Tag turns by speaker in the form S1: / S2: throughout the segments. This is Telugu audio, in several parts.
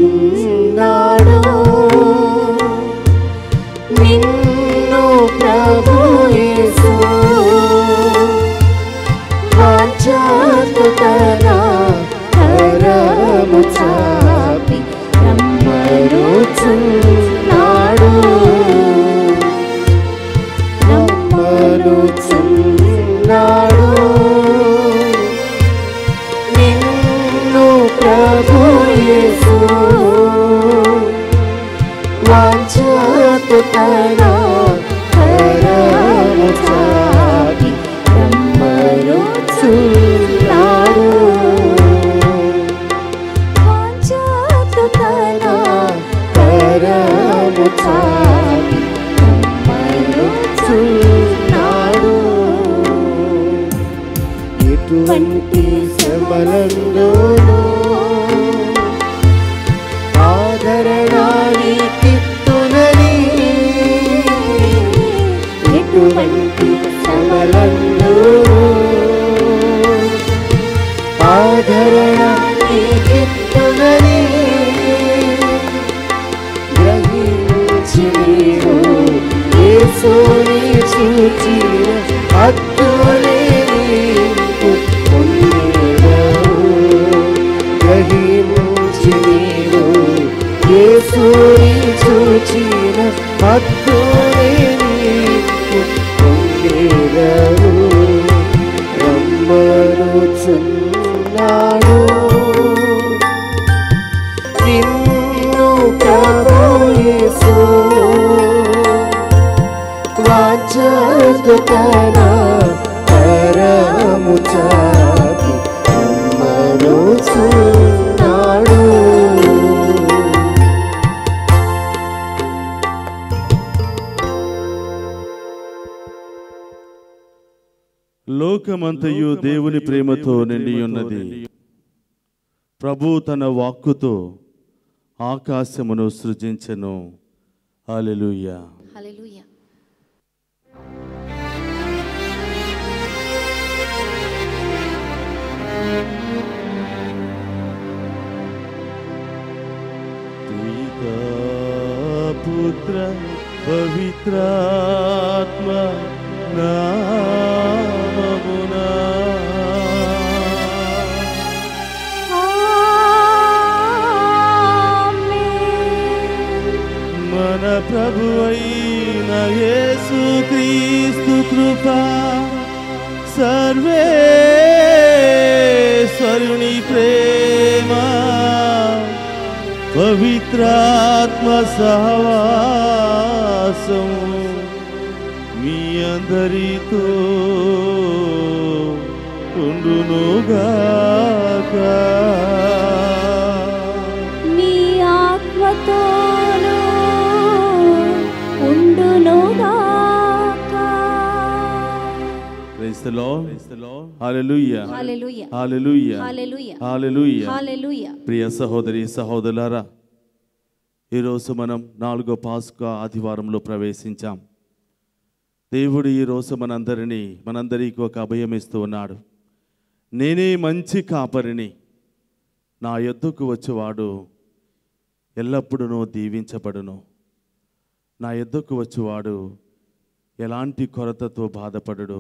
S1: రమ్మనుచున్నాడు నిన్ను ప్రభు యేసు వాంఛతో తన కరము చాపి రమ్మనుచున్నాడు రమ్మనుచున్నాడు నిన్ను ప్రభు యేసు వాంఛతో తన కరము చాపి రమ్మనుచున్నాడు వాంఛతో తన కరము చాపి రమ్మనుచున్నాడు ఎటువంటి శ్రమలందును ఆదరణ నీకిత్తునని ఎటువంటి శ్రమలందును ఆదరణ నీకిత్తునని గ్రహించి నీవు యేసుని చూచిన అద్భుతమే నీకు పొందేదవు గ్రహించి నీవు యేసుని చూచిన అద్భుతమే నీకు పొందేదవు రమ్మనుచున్నాడు నిన్ను ప్రభు యేసు వాంఛతో తన కరము చాపి రమ్మనుచున్నాడు
S2: లోకమంతయు దేవుని ప్రేమతో నిండి ఉన్నది. ప్రభు తన వాక్కుతో ఆకాశమును సృజించెను. హల్లెలూయా.
S1: హల్లెలూయా.
S2: పితా పుత్ర పవిత్రాత్మ నామమునా మన ప్రభువైన యేసుక్రీస్తు కృప సర్వేశ్వరుని ప్రేమ పవిత్రాత్మ సహవాసం మీ అందరితో ఉండునుగాక.
S1: మీ ఆత్మతోను ఉండునుగాక.
S2: Praise the Lord. Hallelujah.
S1: Hallelujah.
S2: Hallelujah.
S1: Hallelujah.
S2: Hallelujah.
S1: Hallelujah.
S2: ప్రియ సహోదరి సహోదరులారా, ఈరోజు మనం 4వ పాస్కా ఆదివారంలో ప్రవేశించాం. దేవుడు ఈరోజు మనందరికీ ఒక అభయం ఇస్తూ ఉన్నాడు. నేనే మంచి కాపరిని, నా యొద్దకు వచ్చేవాడు ఎల్లప్పుడూ దీవించబడును. నా యొద్దకు వచ్చేవాడు ఎలాంటి కొరతతో బాధపడడు,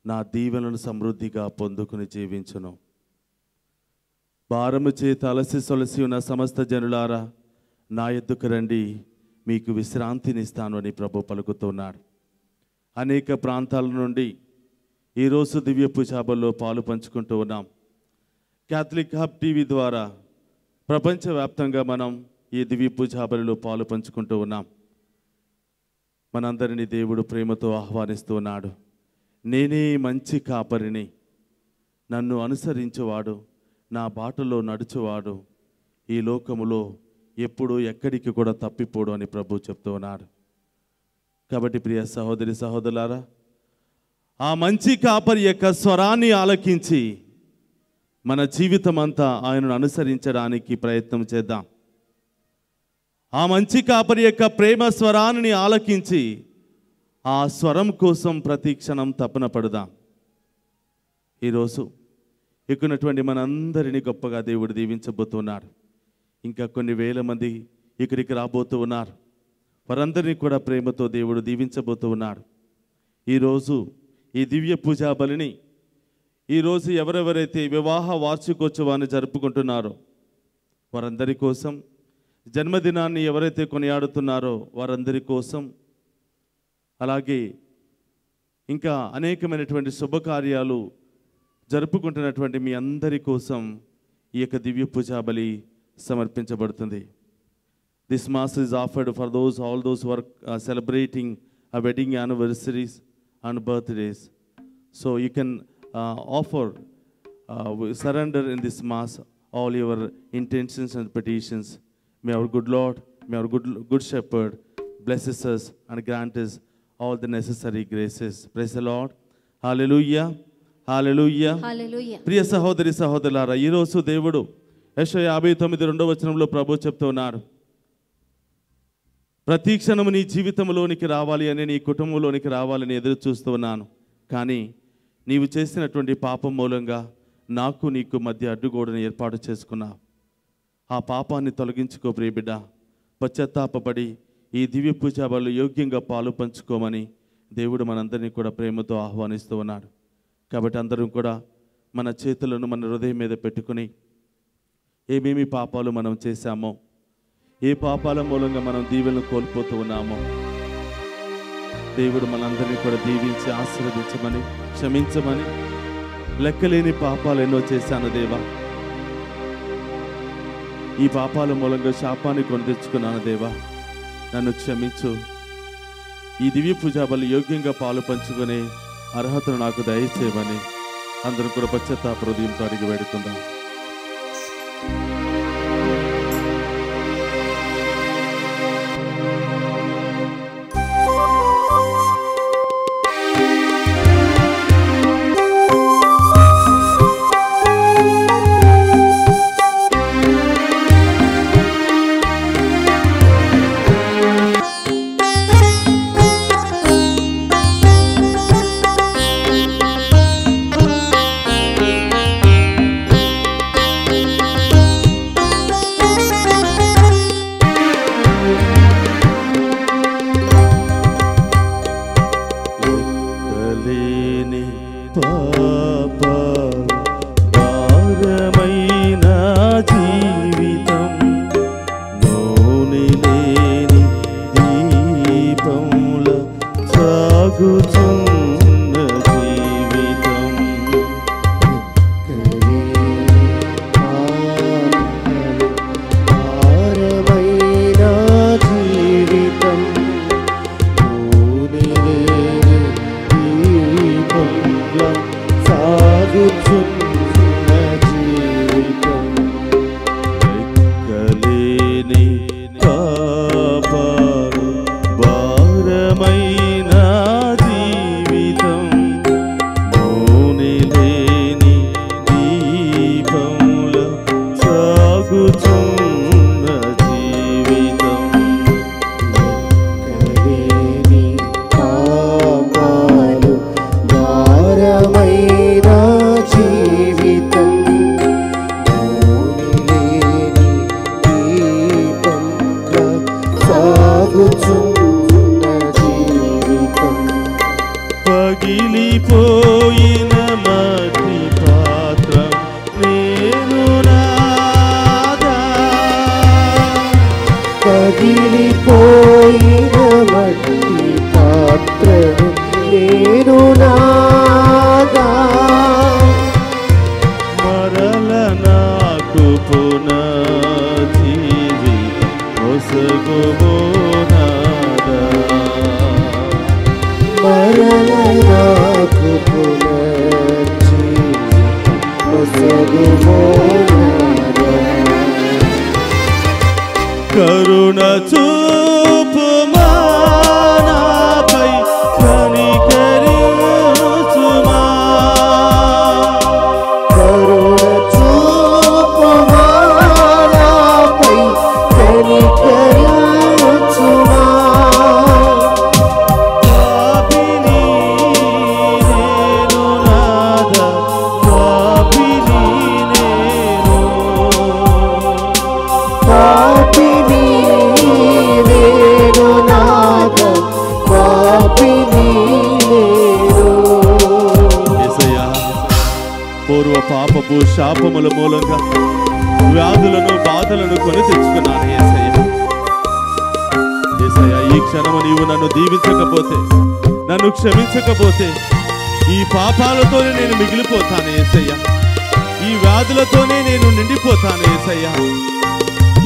S2: నా దీవెనలను సమృద్ధిగా పొందుకుని జీవించును. భారము చేత అలసి సొలసి ఉన్న సమస్త జనులారా, నా యొద్దకు రండి, మీకు విశ్రాంతినిస్తాను అని ప్రభు పలుకుతున్నాడు. అనేక ప్రాంతాల నుండి ఈరోజు దివ్య పూజాబల్లో పాలు పంచుకుంటూ ఉన్నాం. క్యాథలిక్ హబ్ టీవీ ద్వారా ప్రపంచవ్యాప్తంగా మనం ఈ దివ్య పూజాబలిలో పాలు పంచుకుంటూ ఉన్నాం. మనందరినీ దేవుడు ప్రేమతో ఆహ్వానిస్తూ ఉన్నాడు. నేనే మంచి కాపరిని, నన్ను అనుసరించేవాడు, నా బాటలో నడుచువాడు ఈ లోకములో ఎప్పుడు ఎక్కడికి కూడా తప్పిపోడు అని ప్రభు చెప్తూ ఉన్నాడు. కాబట్టి ప్రియ సహోదరి సహోదరులారా, ఆ మంచి కాపరి యొక్క స్వరాన్ని ఆలకించి మన జీవితం అంతా ఆయనను అనుసరించడానికి ప్రయత్నం చేద్దాం. ఆ మంచి కాపరి యొక్క ప్రేమ స్వరాన్ని ఆలకించి ఆ స్వరం కోసం ప్రతి క్షణం తపన పడదాం. ఈరోజు ఎక్కున్నటువంటి మనందరినీ గొప్పగా దేవుడు దీవించబోతున్నాడు. ఇంకా కొన్ని వేల మంది ఇక్కడికి రాబోతూ ఉన్నారు. వారందరినీ కూడా ప్రేమతో దేవుడు దీవించబోతూ ఉన్నాడు. ఈరోజు ఈ దివ్య పూజా బలిని ఈరోజు ఎవరెవరైతే వివాహ వార్షికోత్సవాన్ని జరుపుకుంటున్నారో వారందరి కోసం, జన్మదినాన్ని ఎవరైతే కొనియాడుతున్నారో వారందరి కోసం, అలాగే ఇంకా అనేకమైనటువంటి శుభకార్యాలు జరుపుకుంటున్నటువంటి మీ అందరి కోసం ఈ యొక్క దివ్య పూజా బలి సమర్పించబడుతుంది. This mass is offered for all those who are celebrating a wedding anniversaries and birthdays. So you can offer, surrender in this mass all your intentions and petitions. May our good Lord, may our good Shepherd blesses us and grant us all the necessary graces. Praise the Lord. Hallelujah. Hallelujah.
S1: హల్లెలూయా.
S2: ప్రియ సహోదరి సహోదరులారా, ఈరోజు దేవుడు యెషయా 59:2 ప్రభు చెప్తూ ఉన్నారు, ప్రతి క్షణము నీ జీవితంలోనికి రావాలి అని, నీ కుటుంబంలోనికి రావాలని ఎదురు చూస్తూ ఉన్నాను. కానీ నీవు చేసినటువంటి పాపం మూలంగా నాకు నీకు మధ్య అడ్డుగోడను ఏర్పాటు చేసుకున్నావు. ఆ పాపాన్ని తొలగించుకో ప్రియబిడ్డ. పశ్చాత్తాపపడి ఈ దివ్య పూజా బలిలో యోగ్యంగా పాలు పంచుకోమని దేవుడు మనందరినీ కూడా ప్రేమతో ఆహ్వానిస్తూ ఉన్నాడు. కాబట్టి అందరం కూడా మన చేతులను మన హృదయం మీద పెట్టుకుని ఏమేమి పాపాలు మనం చేశామో, ఏ పాపాల మూలంగా మనం దీవెనలు కోల్పోతూ ఉన్నామో దేవుడు మనందరినీ కూడా దీవించి ఆశీర్వదించమని, క్షమించమని. లెక్కలేని పాపాలు ఎన్నో చేశాను దేవా, ఈ పాపాల మూలంగా శాపాన్ని కొని తెచ్చుకున్నాను దేవా, నన్ను క్షమించు. ఈ దివ్య పూజా బలి యోగ్యంగా పాలు పంచుకునే అర్హతను నాకు దయచేయమని అందరూ కూడా పశ్చాత్తాప హృదయంతో అడిగి వేడుకుందాం. కరుణ చూపుమా నాపై కనికరించుమా,
S3: కరుణ చూపుమా నాపై కనికరించుమా.
S2: పాపిని నేను నాథ, పాపిని నేను పాపపు శాపముల మూలంగా వ్యాధులను బాధలను కొని తెచ్చుకున్నాను యేసయ్య. యేసయ్య, ఈ క్షణము నీవు నన్ను దీవించకపోతే, నన్ను క్షమించకపోతే ఈ పాపాలతోనే నేను మిగిలిపోతాను యేసయ్య. ఈ వ్యాధులతోనే నేను నిండిపోతాను యేసయ్య.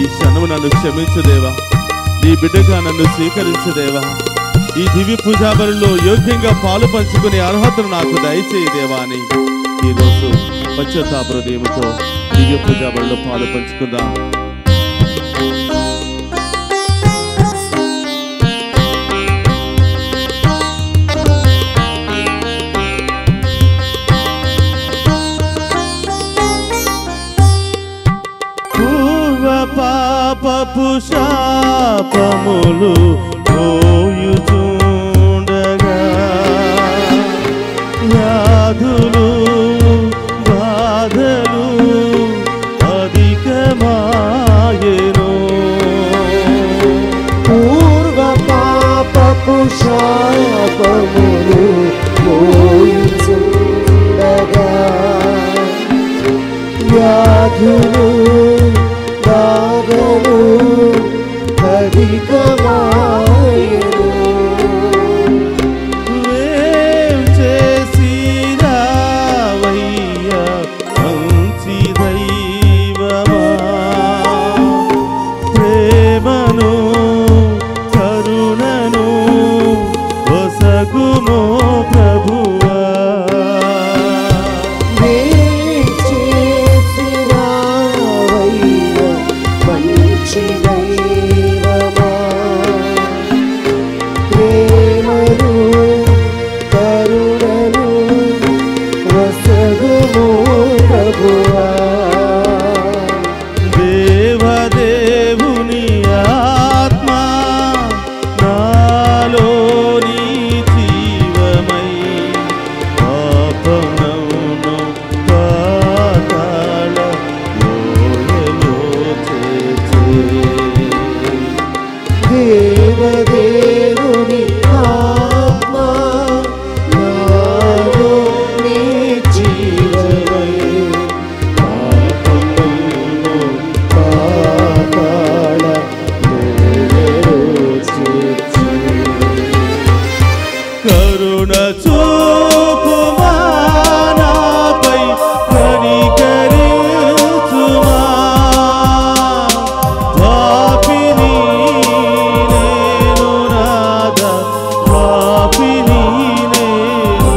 S2: ఈ క్షణము నన్ను క్షమించు దేవా, నీ బిడ్డగా నన్ను స్వీకరించు దేవా. ఈ దివ్య పూజా బలిలో యోగ్యంగా పాలు పంచుకునే అర్హతను నాకు దయచేయి దేవా అని ఈరోజు పశ్చాత్తాప హృదయముతో దివ్య పూజా బలిలో పాలు పంచుకుందాం. పాపపు శాపములు పోయుచుండగా, వ్యాధులు బాధలు అధికమాయెను.
S3: పూర్వ పాపపు శాపములు పోయుచుండగా, వ్యాధులు బాధలు అధికమాయెను.
S2: వేం చేసినావయ్యా మంచి దైవమా, ప్రేమను కరుణను వసగుమో ప్రభువా. దేవదేవుని ఆత్మ నాలోని జీవమై పాపమును పాతాళ లోయలో చేర్చే.
S3: దేవదేవుని ఆత్మ నాలోని జీవమై పాపమును పాతాళ లోయలో చేర్చే.
S2: కరుణ చూపుమా నాపై కనికరించుమా, పాపిని నేను నాథా, పాపిని నేను.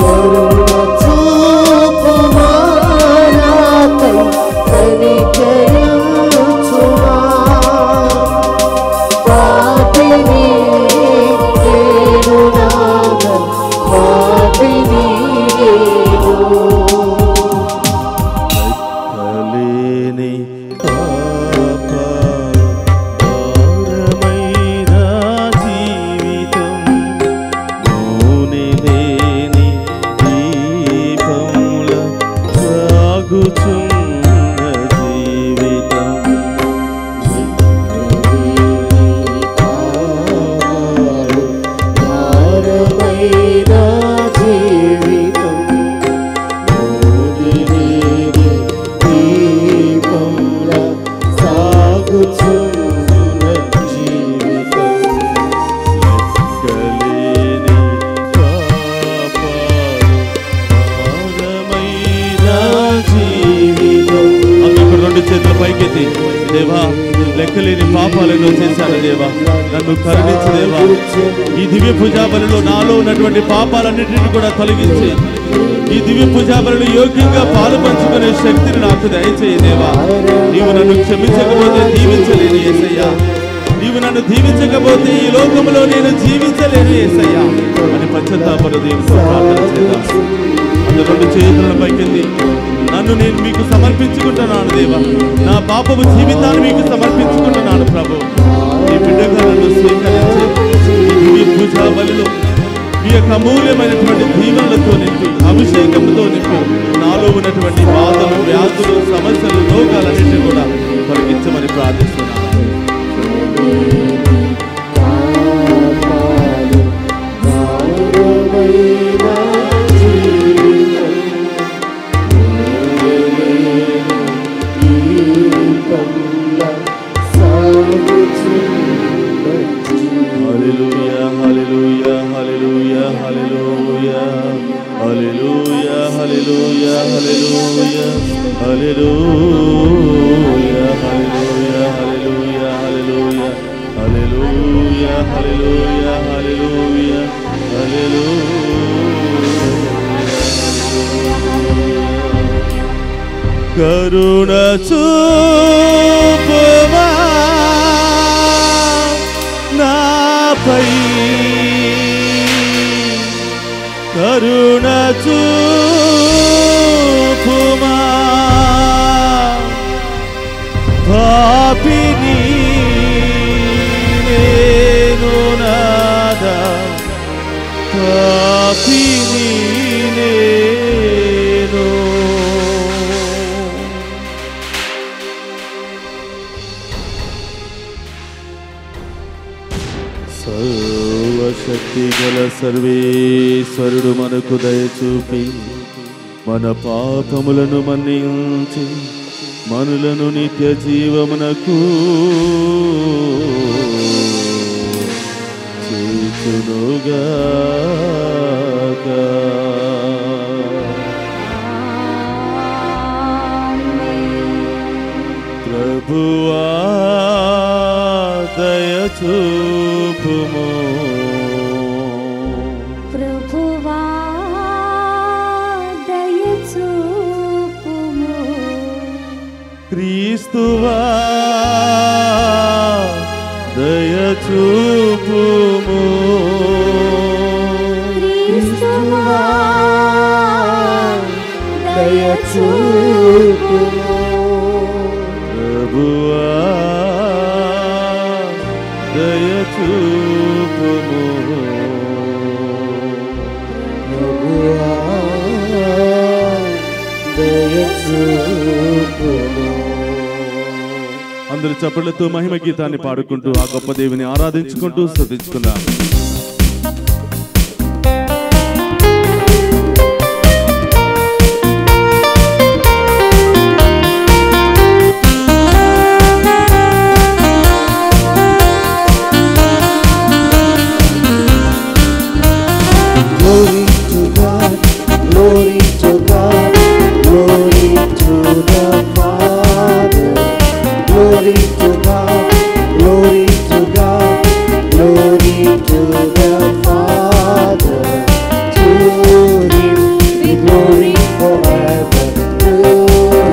S3: కరుణ చూపుమా నాపై కనికరించుమా, పాపిని నేను నాథా, పాపిని నేను.
S2: లెక్కలేని పాపాలు భారమైన జీవితం, నూనె లేని దీపంలా సాగుచున్న జీవితం.
S3: భారమైన జీవితం, నూనెలేని దీపంలా సాగుచున్న జీవితం.
S2: లెక్కలేని పాపాలు భారమైన జీవితం. అందుకు రెండు చేతుల పైకెత్తి, దేవా లెక్కలేని పాపాలను చేశాను దేవా, నన్ను కరుణించు దేవా. ఈ దివ్య పూజా బలిలో నాలో ఉన్నటువంటి పాపాలన్నింటినీ కూడా తొలగించి ఈ దివ్య పూజా బలిలో యోగ్యంగా పాలు పంచుకునే శక్తిని నాకు దయచేయి దేవా. నీవు నన్ను క్షమించకపోతే దీవించలేను యేసయ్యా, నీవు నన్ను దీవించకపోతే ఈ లోకంలో నేను జీవించలేను యేసయ్యా అని పశ్చాత్తాప హృదయంతో ప్రార్థన చేద్దాం. అందులో రెండు చేతులను పైకెత్తి, నన్ను నేను మీకు సమర్పించుకుంటున్నాను దేవా, నా పాపపు జీవితాన్ని మీకు సమర్పించుకుంటున్నాను ప్రభు. ఈ బిడ్డగా నన్ను స్వీకరించి ఈ దివ్య పూజా బలిలో మీ యొక్క అమూల్యమైనటువంటి దీవెనలతో నింపి, అభిషేకంతో నింపి, నాలో ఉన్నటువంటి బాధలు, వ్యాధులు, సమస్యలు, రోగాలన్నింటినీ కూడా తొలగించమని ప్రార్థిస్తున్నాను. హల్లెలూయా hallelujah hallelujah hallelujah hallelujah hallelujah hallelujah హల్లెలూయా. కరుణ చూపుమా నాపై, కరుణ చూపుమా పాపిని నేను నాదా, పాపిని నేను. సర్వశక్తి గల సర్వేశ్వరుడు మనకు దయచూపి మన పాపములను మన్నించి మనులను నిత్య జీవమునకు చేర్చునుగాక. ప్రభువా దయచూపుము,
S1: ప్రభువా దయచూపుము,
S2: క్రీస్తువా దయచూపుము,
S1: క్రీస్తువా దయచూపుము,
S2: ప్రభువా దయచూపుము,
S3: ప్రభువా దయచూపుము.
S2: అందరూ చప్పట్లతో మహిమ గీతాన్ని పాడుకుంటూ ఆ గొప్ప దేవుని ఆరాధించుకుంటూ స్తుతించుకుందాం.
S3: Glory to God, glory to God, glory to the Father. Glory to God, glory to God, glory to the Father. To Him be glory forever, to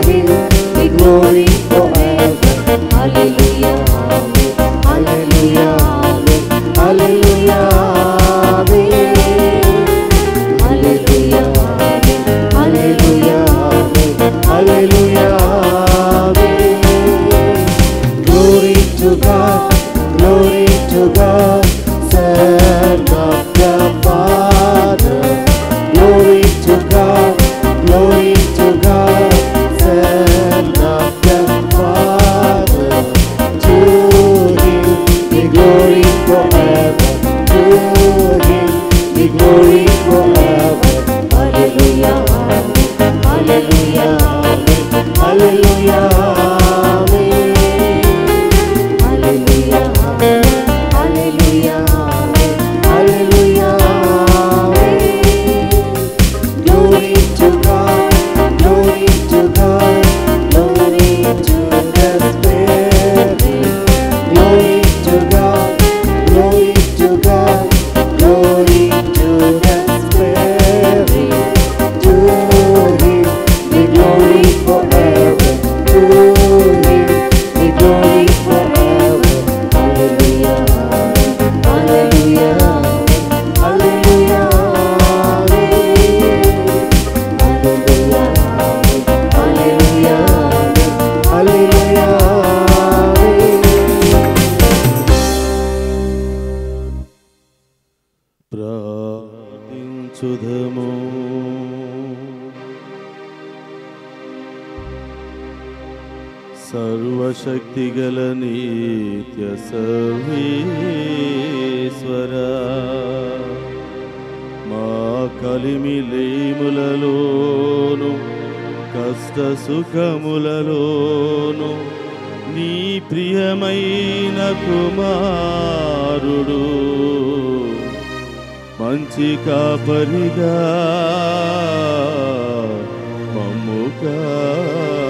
S3: Him be glory forever. Hallelujah, amen, hallelujah, amen, hallelujah, amen. Hallelujah, amen, hallelujah, amen, hallelujah, amen. Glory to God, Son of the Father. Glory to God, Son of the Father. To Him be glory forever, to Him be glory forever. Hallelujah, amen, hallelujah, amen, hallelujah, amen. Hallelujah, amen, hallelujah, amen, hallelujah, amen. Glory to God, glory to God, glory to the Spirit. Glory to God, glory to God, glory to the Spirit. To Him be glory forever, to Him be glory forever. Hallelujah, amen, hallelujah, amen, hallelujah, amen. Hallelujah, amen, hallelujah, amen, hallelujah, amen.
S2: ప్రార్థించుదము. సర్వశక్తి గల నిత్య సర్వేశ్వరా, మా కలిమిలేములలోను కష్ట సుఖములలోను నీ ప్రియమైన కుమారుడు మంచి కాపరిగా మమ్ము కాపాడెను.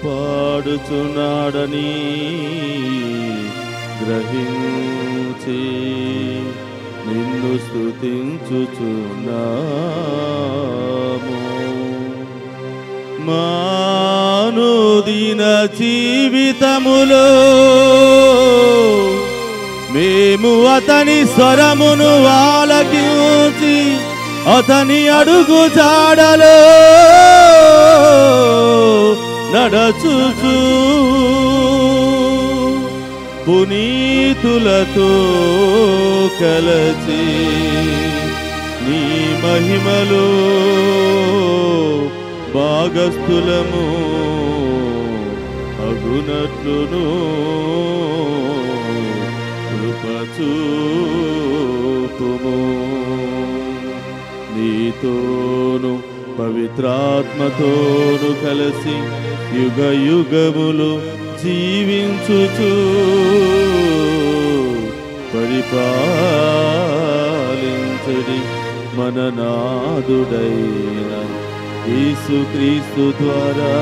S2: కాపాడుచున్నాడని గ్రహించి నిన్ను స్తుతించుచున్నాము. మానుదిన జీవితములో మేము అతని స్వరమును ఆలకించి అతని అడుగు జాడలో నడచుచు పునీతులతో కలచి నీ మహిమలో భాగస్థులము అగునట్లును కృపచూపుము. నీతోను పవిత్రాత్మతోను కలిసి యుగ యుగములు జీవించుచు పరిపాలించుడి మన నాదుడైన యేసుక్రీస్తు ద్వారా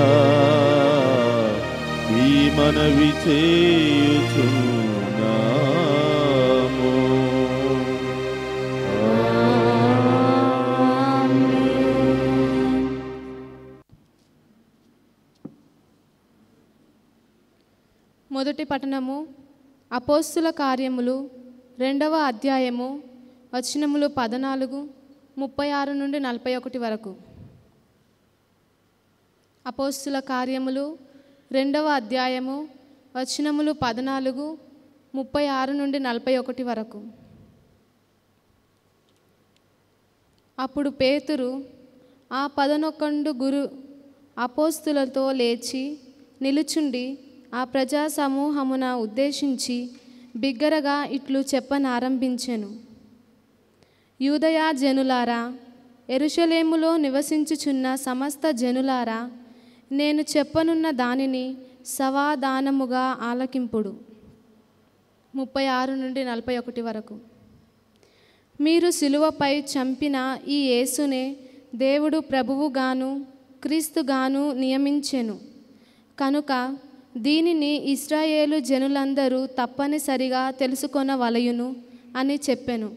S2: ఈ మనవి చేయుచున్నాము.
S4: మొదటి పట్టణము అపోస్తుల కార్యములు 2వ అధ్యాయము వచనములు 14, 36 నుండి 41 వరకు. అపోస్తుల కార్యములు 2వ అధ్యాయము వచనములు 14, 36 నుండి 41 వరకు. అప్పుడు పేతురు ఆ 11 అపోస్తులతో లేచి నిలుచుండి ఆ ప్రజా సమూహమున ఉద్దేశించి బిగ్గరగా ఇట్లు చెప్పనారంభించెను. యూదయా జనులారా, యెరూషలేములో నివసించుచున్న సమస్త జనులారా, నేను చెప్పనున్న దానిని సమాధానముగా ఆలకింపుడు. 36 నుండి 41 వరకు. మీరు సిలువపై చంపిన ఈ యేసునే దేవుడు ప్రభువుగాను క్రీస్తుగాను నియమించెను కనుక దీనిని ఇశ్రాయేలు జనులందరూ తప్పనిసరిగా తెలుసుకొనవలయును అని చెప్పెను.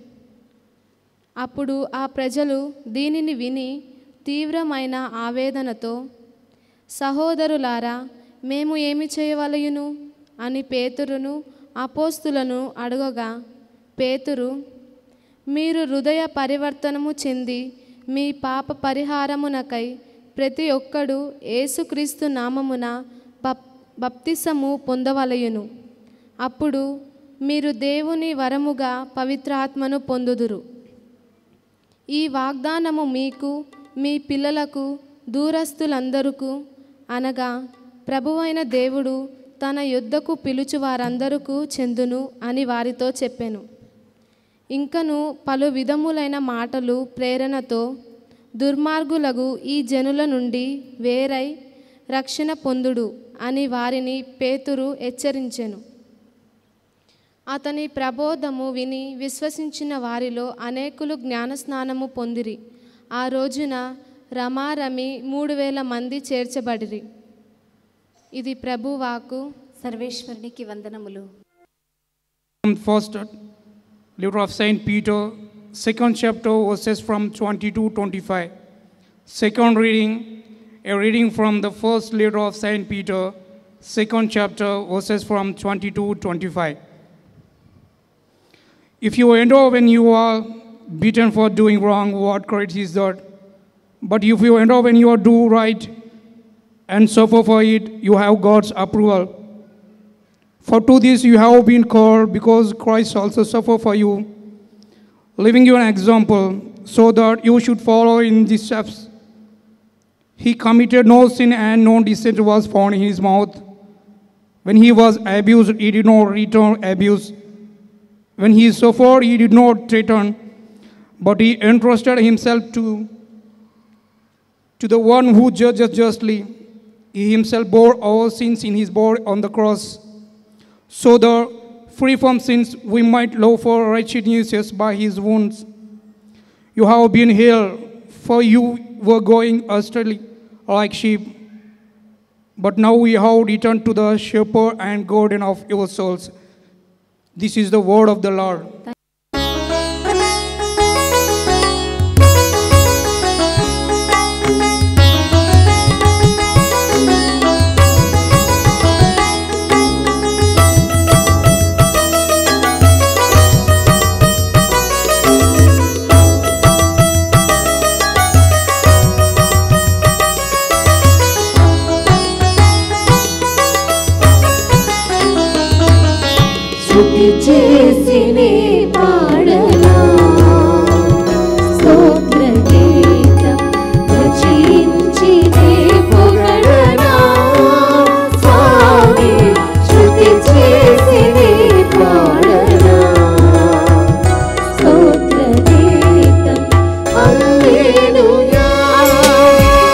S4: అప్పుడు ఆ ప్రజలు దీనిని విని తీవ్రమైన ఆవేదనతో, సహోదరులారా, మేము ఏమి చేయవలయును అని పేతురును అపోస్తులను అడగగా, పేతురు, మీరు హృదయ పరివర్తనము చెంది మీ పాప పరిహారమునకై ప్రతి ఒక్కడు యేసుక్రీస్తు నామమున బప్తిసము పొందవలయును. అప్పుడు మీరు దేవుని వరముగా పవిత్రాత్మను పొందుదురు. ఈ వాగ్దానము మీకు, మీ పిల్లలకు, దూరస్తులందరకు, అనగా ప్రభువైన దేవుడు తన యుద్ధకు పిలుచు వారందరకు చెందును అని వారితో చెప్పెను. ఇంకను పలు విధములైన మాటలు ప్రేరణతో దుర్మార్గులగు ఈ జనుల నుండి వేరై రక్షణ పొందుడు అని వారిని పేతురు హెచ్చరించెను. అతని ప్రబోధము విని విశ్వసించిన వారిలో అనేకులు జ్ఞానస్నానము పొందిరి. ఆ రోజున రమారమి 3,000 మంది చేర్చబడిరి. ఇది ప్రభువాకు.
S1: సర్వేశ్వరునికి వందనములు.
S5: First letter of Saint Peter, 2nd chapter, verses from 20-25. Second reading, a reading from the first letter of Saint Peter, 2nd chapter, verses from 20-25. If you endure when you are beaten for doing wrong, what credit is that? But if you endure when you do right and suffer for it, you have God's approval. For to this you have been called, because Christ also suffered for you, leaving you an example, so that you should follow in his steps. He committed no sin, and no dissent was found in his mouth. When he was abused, he did not return abuse. When he suffered, he did not threaten, but he entrusted himself to the one who judges justly. He himself bore our sins in his body on the cross, so that, free from sins, we might live for righteousness by his wounds. You have been healed, for you were going astray like sheep, but now we have returned to the shepherd and guardian of your souls. This is the word of the Lord.
S3: స్తుతి చేసినే పాడనా స్తోత్ర గీతం రచించినే పొగడనా స్వామి స్తుతి చేసినే పాడనా స్తోత్ర గీతం హల్లెలూయా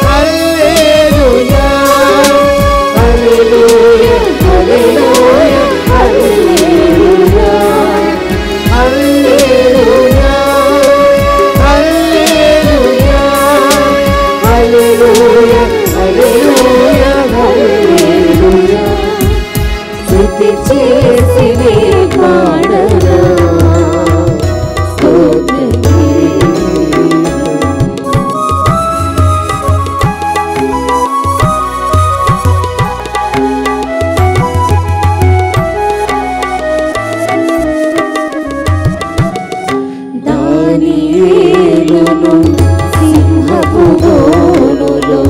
S3: హల్లెలూయా హల్లెలూయా హల్లెలూయా స్తుతి చేసినే పాడనా స్తోత్ర దానియేలును సింహపు బోనులో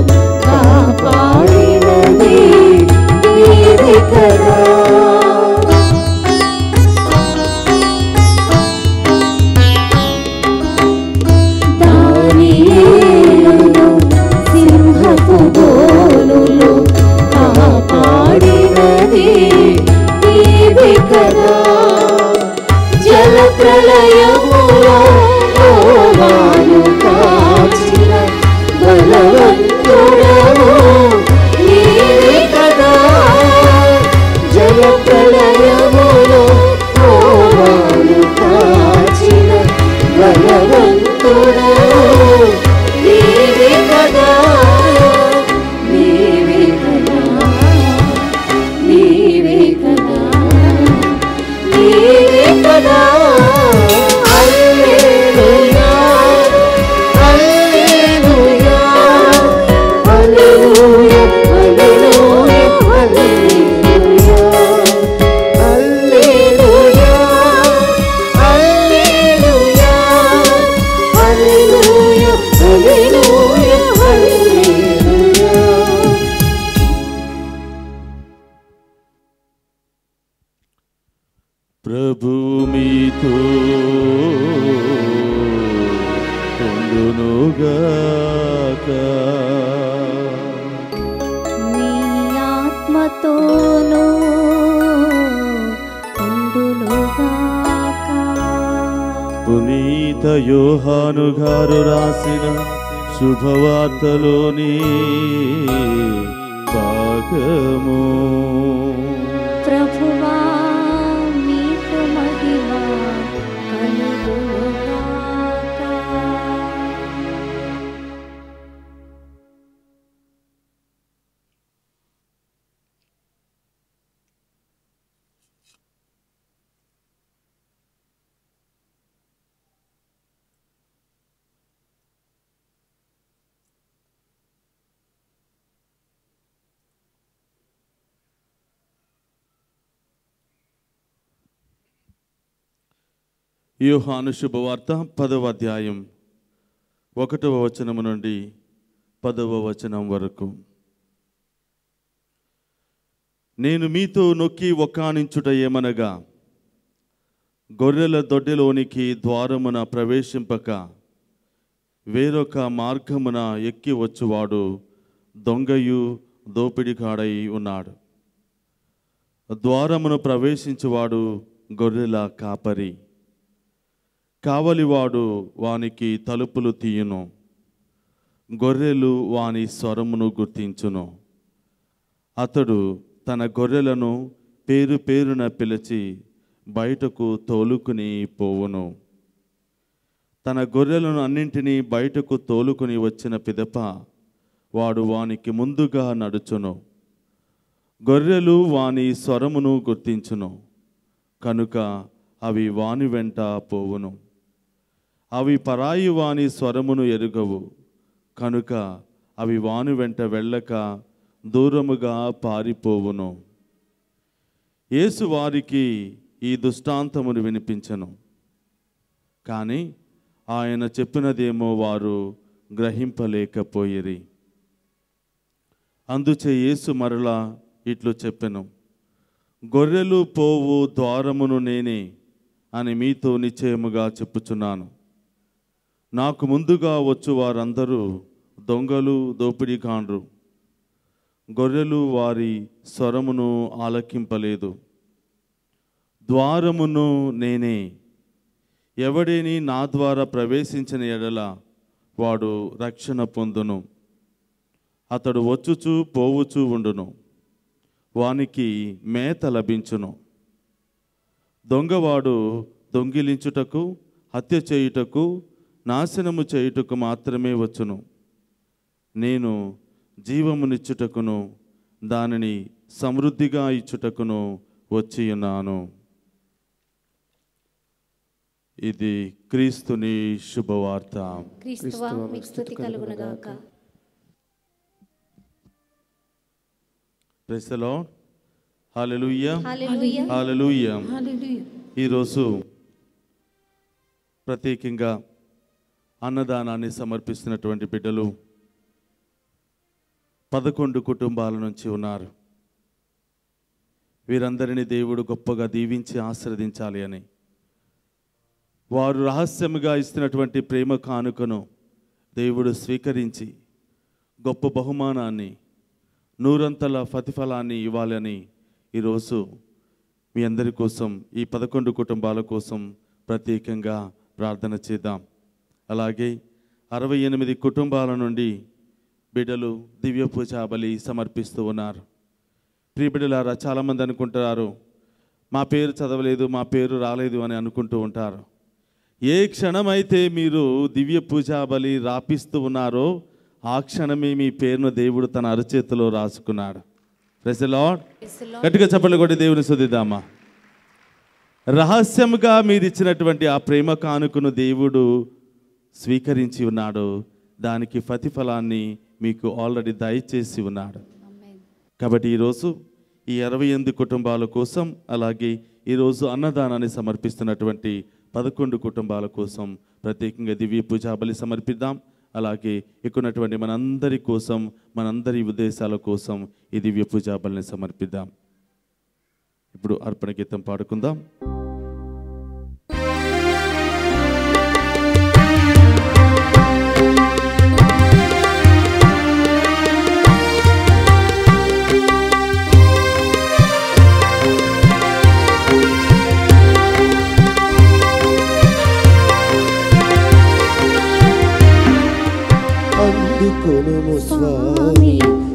S3: కాపాడినది నీవే కదా దానియేలును సింహపు బోనులో కాపాడినది నీవే కదా జల ప్రళయములో యోహాను కాచిన బలవంతుడవు నీవే కదా జల ప్రళయములో యోహాను కాచిన బలవంతుడవు నీవే కదా నీవే కదా నీవే కదా నీవే కదా హల్లెలూయా hallelujah hallelujah hallelujah hallelujah hallelujah hallelujah hallelujah hallelujah హల్లెలూయా.
S2: ప్రభు మీతో ఉండునుగాక.
S3: నీ ఆత్మతోనూ ఉండునుగాక.
S2: పునీత యోహాను గారు రాసిన శుభవార్తలోని భాగము.
S3: ప్రభువా మీకు మహిమ కలుగునుగాక.
S2: యోహాను శుభవార్త 10వ అధ్యాయం 1వ వచనము నుండి 10వ వచనం వరకు. నేను మీతో నొక్కి ఒక్కానించుట ఏమనగా, గొర్రెల దొడ్డిలోనికి ద్వారమున ప్రవేశింపక వేరొక మార్గమున ఎక్కి వచ్చువాడు దొంగయు దోపిడికాడై ఉన్నాడు. ద్వారమును ప్రవేశించువాడు గొర్రెల కాపరి. కావలివాడు వానికి తలుపులు తీయును. గొర్రెలు వాని స్వరమును గుర్తించును. అతడు తన గొర్రెలను పేరు పేరున పిలిచి బయటకు తోలుకుని పోవును. తన గొర్రెలను అన్నింటినీ బయటకు తోలుకుని వచ్చిన పిదప వాడు వానికి ముందుగా నడుచును. గొర్రెలు వాని స్వరమును గుర్తించును, కనుక అవి వాని వెంట పోవును. అవి పరాయి వాని స్వరమును ఎరుగవు, కనుక అవి వాని వెంట వెళ్ళక దూరముగా పారిపోవును. యేసు వారికి ఈ దృష్టాంతమును వినిపించెను, కానీ ఆయన చెప్పినదేమో వారు గ్రహింపలేకపోయిరి. అందుచే యేసు మరలా ఇట్లు చెప్పెను, గొర్రెలు పోవు ద్వారమును నేనే అని మీతో నిశ్చయముగా చెప్పుచున్నాను. నాకు ముందుగా వచ్చు వారందరూ దొంగలు, దోపిడీకాండ్రు. గొర్రెలు వారి స్వరమును ఆలకింపలేదు. ద్వారమును నేనే. ఎవడేని నా ద్వారా ప్రవేశించిన ఎడల వాడు రక్షణ పొందును. అతడు వచ్చుచూ పోవుచూ ఉండును, వానికి మేత లభించును. దొంగవాడు దొంగిలించుటకు, హత్య చేయుటకు, నాశనము చేయుటకు మాత్రమే వచ్చును. నేను జీవమునిచ్చుటకును దానిని సమృద్ధిగా ఇచ్చుటకును వచ్చియున్నాను. ఇది క్రీస్తుని శుభవార్త.
S1: క్రీస్తువా మీకు స్తుతి కలుగునుగాక.
S2: Praise the Lord. Hallelujah,
S1: hallelujah,
S2: hallelujah. ఈరోజు ప్రత్యేకంగా అన్నదానాన్ని సమర్పిస్తున్నటువంటి బిడ్డలు 11 కుటుంబాల నుంచి ఉన్నారు. వీరందరినీ దేవుడు గొప్పగా దీవించి ఆశీర్వదించాలి అని వారు రహస్యముగా ఇస్తున్నటువంటి ప్రేమ కానుకను దేవుడు స్వీకరించి గొప్ప బహుమానాన్ని, నూరంతల ప్రతిఫలాన్ని ఇవ్వాలని ఈరోజు మీ అందరి కోసం, ఈ 11 కుటుంబాల కోసం ప్రత్యేకంగా ప్రార్థన చేద్దాం. అలాగే 68 కుటుంబాల నుండి బిడ్డలు దివ్య పూజా బలి సమర్పిస్తూ ఉన్నారు. ప్రియ బిడ్డలారా, చాలామంది అనుకుంటారు మా పేరు చదవలేదు, మా పేరు రాలేదు అని అనుకుంటూ ఉంటారు. ఏ క్షణమైతే మీరు దివ్య పూజా బలి రాపిస్తూ ఉన్నారో ఆ క్షణమే మీ పేరును దేవుడు తన అరచేతిలో రాసుకున్నాడు. Praise the lord. గట్టిగా చప్పట్లు కొట్టి దేవుని స్తుతిద్దామా. రహస్యంగా మీరు ఇచ్చినటువంటి ఆ ప్రేమ కానుకను దేవుడు స్వీకరించి ఉన్నాడు. దానికి ప్రతిఫలాన్ని మీకు ఆల్రెడీ దయచేసి ఉన్నాడు. కాబట్టి ఈరోజు ఈ 68 కుటుంబాల కోసం, అలాగే ఈరోజు అన్నదానాన్ని సమర్పిస్తున్నటువంటి 11 కుటుంబాల కోసం ప్రత్యేకంగా దివ్య పూజా బలి సమర్పిద్దాం. అలాగే ఎక్కున్నటువంటి మనందరి కోసం, మనందరి ఉద్దేశాల కోసం ఈ దివ్య పూజా బలిని సమర్పిద్దాం. ఇప్పుడు అర్పణ గీతం పాడుకుందాం.
S3: అందుకొనుము స్వామి,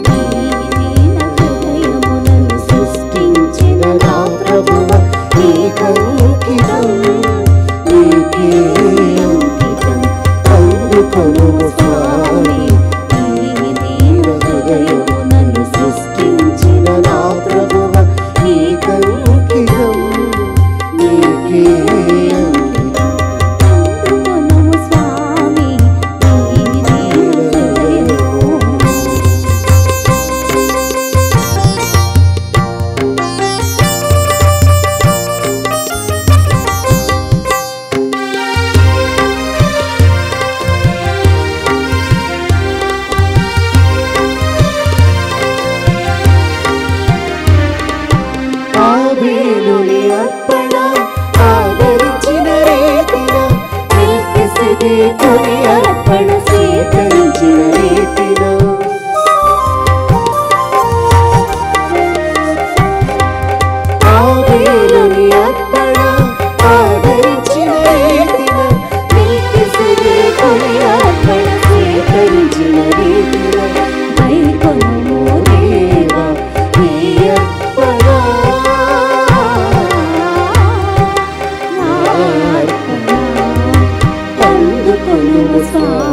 S3: దీన హృదయములను సృష్టించిన నా ప్రభువ, నీకంకితం, నీకే అంకితం. అందుకొనుము స్వామి, దీన హృదయములను సృష్టించిన నా ప్రభువ, నీకంకితం, నీకే అంకితం. అందుకొనుము స్వామి, కొని అర్పణ స్వీకరించిన రీతిన ఆవేలుని అర్పణ ఆదరించిన రీతిన నీకిసిరి కొని అర్పణ స్వీకరించిన రీతిన దైవము దేవా నీ అర్పణ అందుకొనుము స్వామి.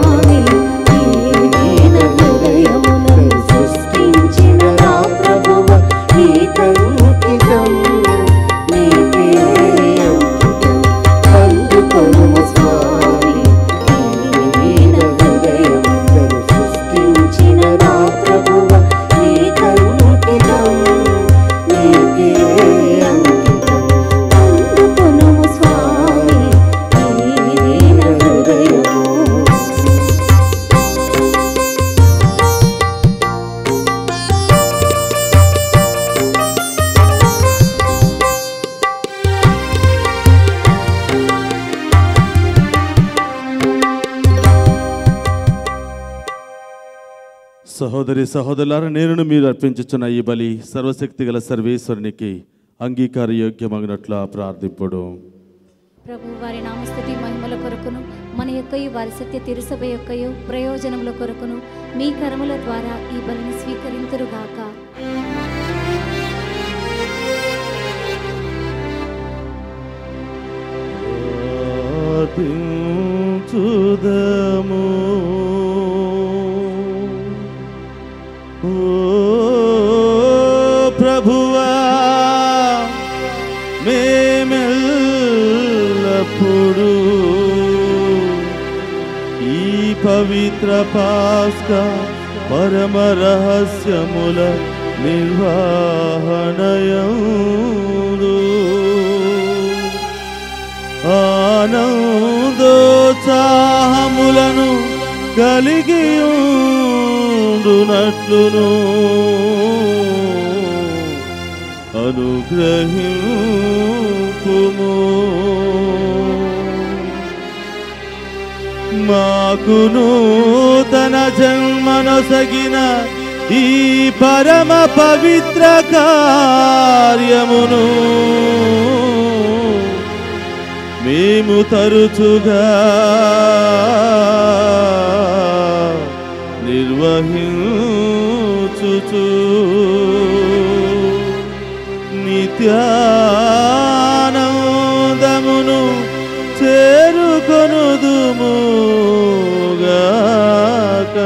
S2: సహోదరి సహోదరులారా, నేను మీరు అర్పించుచున్న ఈ బలి సర్వశక్తి గల సర్వేశ్వరునికి అంగీకార యోగ్యమగినట్లు ప్రార్థింపుడు.
S1: ప్రభు వారి నామస్తుతి మహిమల కొరకును మన యొక్కయు వారి సత్య తిరుసభ యొక్కయు ప్రయోజనముల కొరకును మీ కరముల ద్వారా ఈ బలిని స్వీకరింతురుగాక.
S2: చూదము ఓ ప్రభువా, మేమెల్లప్పుడు ఈ పవిత్ర పాస్కా పరమ రహస్యముల నిర్వహణయందు ఆనందోత్సాహములను కలిగి ఉండునట్లును అనుగ్రహింపుము. మాకు నూతన జన్మనొసగిన ఈ పరమ పవిత్ర కార్యమును మేము తరచుగా నిర్వహించుచు నిత్యానందమును చేరుకొనుదుముగాక.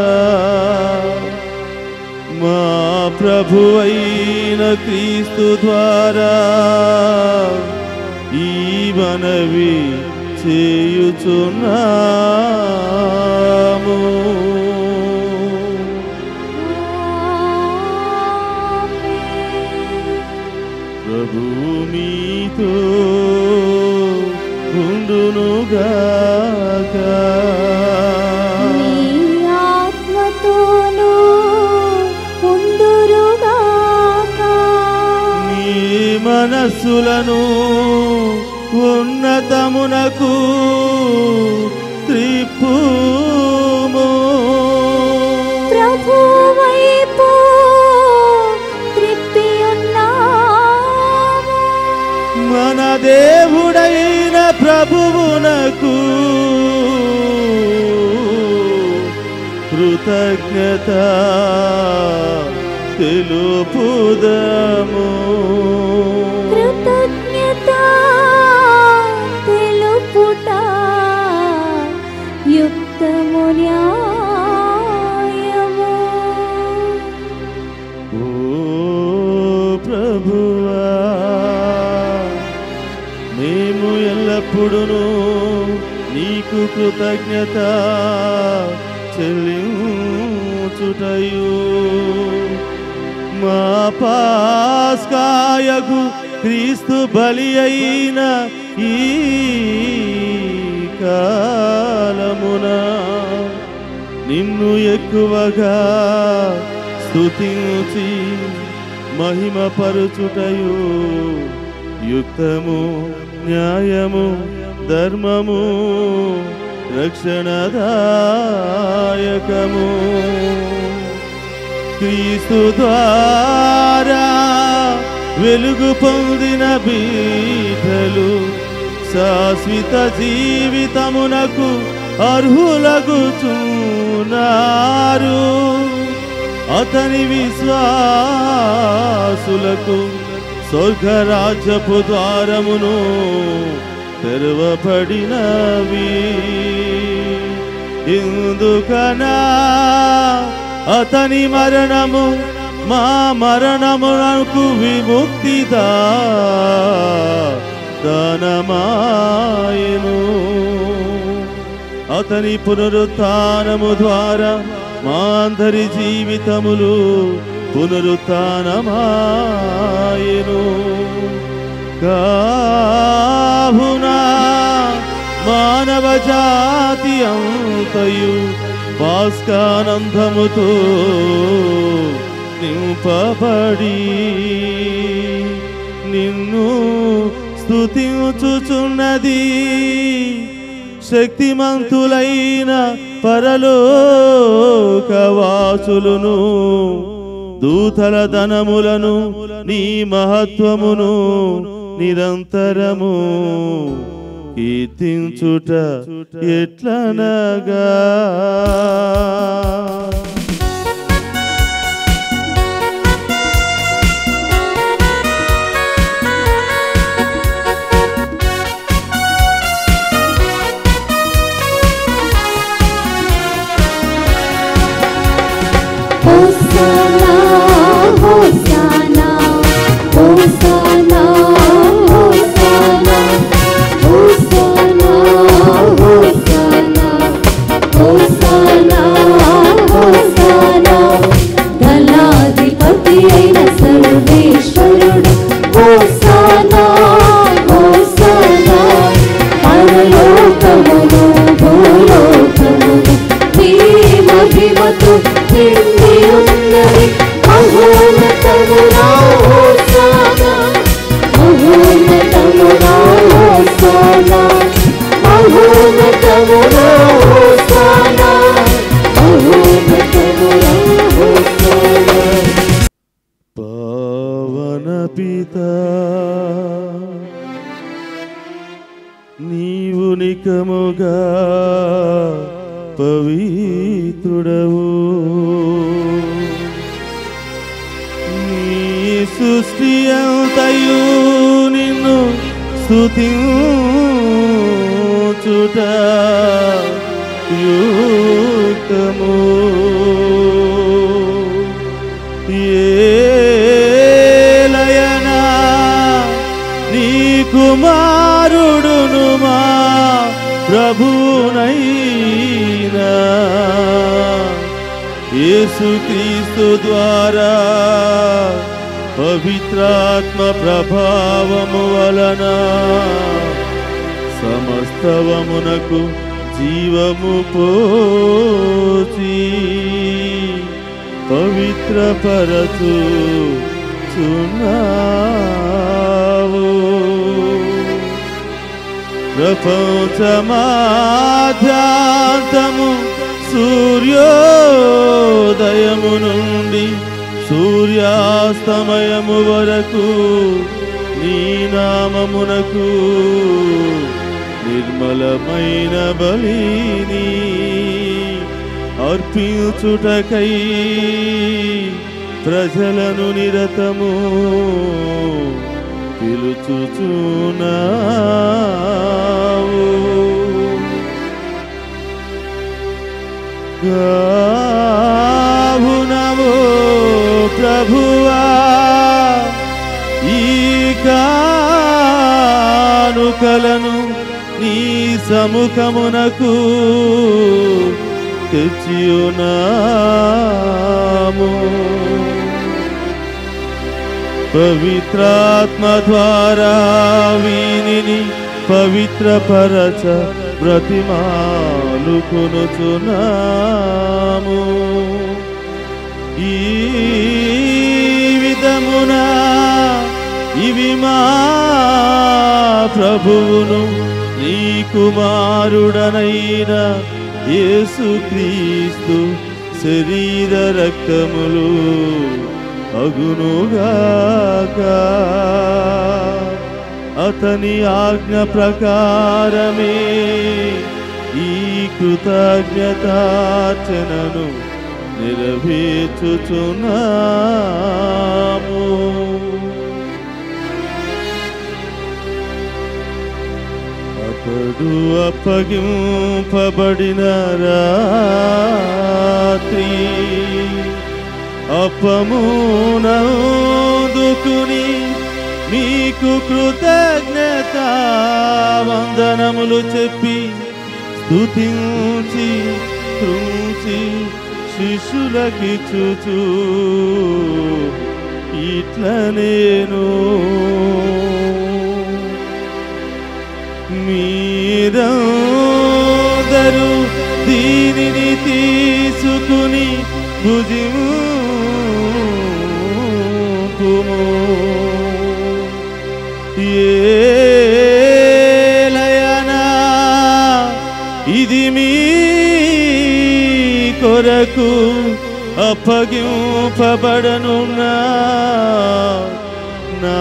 S2: మా ప్రభువైన క్రీస్తు ద్వారా ఈ మనవి చేయుచున్నాము. ప్రభు మీతో ఉండునుగాక.
S3: నీ ఆత్మతోనూ ఉండురుగాక.
S2: నీ మనస్సులను ఉన్నతమునకు త్రిప్పుము.
S3: ప్రభు వైపు త్రిప్పి ఉన్నాము.
S2: మన దేవుడైన ప్రభువునకు కృతజ్ఞత తెలుపుదము.
S3: కృతజ్ఞత తెలుపుట యుక్తము న్యాయము.
S2: ఓ ప్రభువా, మేము ఎల్లప్పుడూ నీకు కృతజ్ఞత చెల్లించుటయు మా పాస్కాయకు క్రీస్తు బలి అయిన ఈ కాలమున నిన్ను ఎక్కువగా స్తుతించి మహిమపరుచుటయు యుక్తము, న్యాయము, ధర్మము, రక్షణదాయకము. క్రీస్తు ద్వారా వెలుగు పొందిన బిడ్డలు శాశ్వత జీవితమునకు అర్హులగుచున్నారు. అతని విశ్వాసులకు స్వర్గరాజ్యపు ద్వారమును తెరవబడినవి. ఎందుకనా అతని మరణము మా మరణమునకు విముక్తి దానమాయెను. అతని పునరుత్థానము ద్వారా మా అందరి జీవితములు పునరుత్థానమాయెను. కావున మానవ జాతి అంతయు పాస్కానందముతో నింపబడి నిన్ను స్తుతించుచున్నది. శక్తిమంతులైన పరలోకవాసులను దూతల ధనములను నీ మహత్వమును నిరంతరము కీర్తించుట ఎట్లనగా
S3: Hosanna, Hosanna, Hosanna, Hosanna, Hosanna, Hosanna, Hosanna, దళాధిపతి అయిన సర్వేశ్వరుడు హోసానా, హోసానా, పరలోకమును భూలోకమును నీ మహిమతో నిండి ఉన్నది. మహోన్నతమునా హోసానా, మహోన్నతమునా హోసానా, మహోన్నతమునా హోసానా, మహోన్నతమునా హోసానా.
S2: పావన పితా నీవు నికముగా పవిత్రుడవు. నీ సృష్టి అంతయు నిన్ను స్తుతించుట యుక్తము. ఏలయనా నీ కుమారుడును మా ప్రభునైనా యేసుక్రీస్తు ద్వారా పవిత్రాత్మ ప్రభావము వలన సమస్తవమునకు జీవము పోసి పవిత్రపరచు చున్నావు. ప్రపంచమాద్యాంతము సూర్యోదయము నుండి సూర్యాస్తమయము వరకు నీ నామమునకు నిర్మలమైన బలిని అర్పించుటకై ప్రజలను నిరతము పిలుచుచున్నావు. గావునవో ప్రభువా ఈ కానుకలను నీ సముఖమునకు తెచ్చియున్నాము. పవిత్రాత్మ ద్వారా వీనిని పవిత్రపరచ బ్రతిమాలుకొనుచున్నాము. ఈ విధమున ఇవి మా ప్రభువును నీ కుమారుడనైన యేసుక్రీస్తు శరీర రక్తములు అగునుగాక. అతని ఆజ్ఞ ప్రకారమే ఈ కృతజ్ఞతార్చనను నెరవేర్చుచున్నాము. అతడు అప్పగింపబడిన రాత్రి అప్పమునందుకుని మీకు కృతజ్ఞత వందనములు చెప్పి స్తుతించి త్రుంచి శిష్యులకిచ్చుచు ఇట్లా నేను మీరందరూ దీనిని తీసుకుని భుజింపుము. ఏలయనా ఇది మీ కొరకు అప్పగింపబడనున్నా నా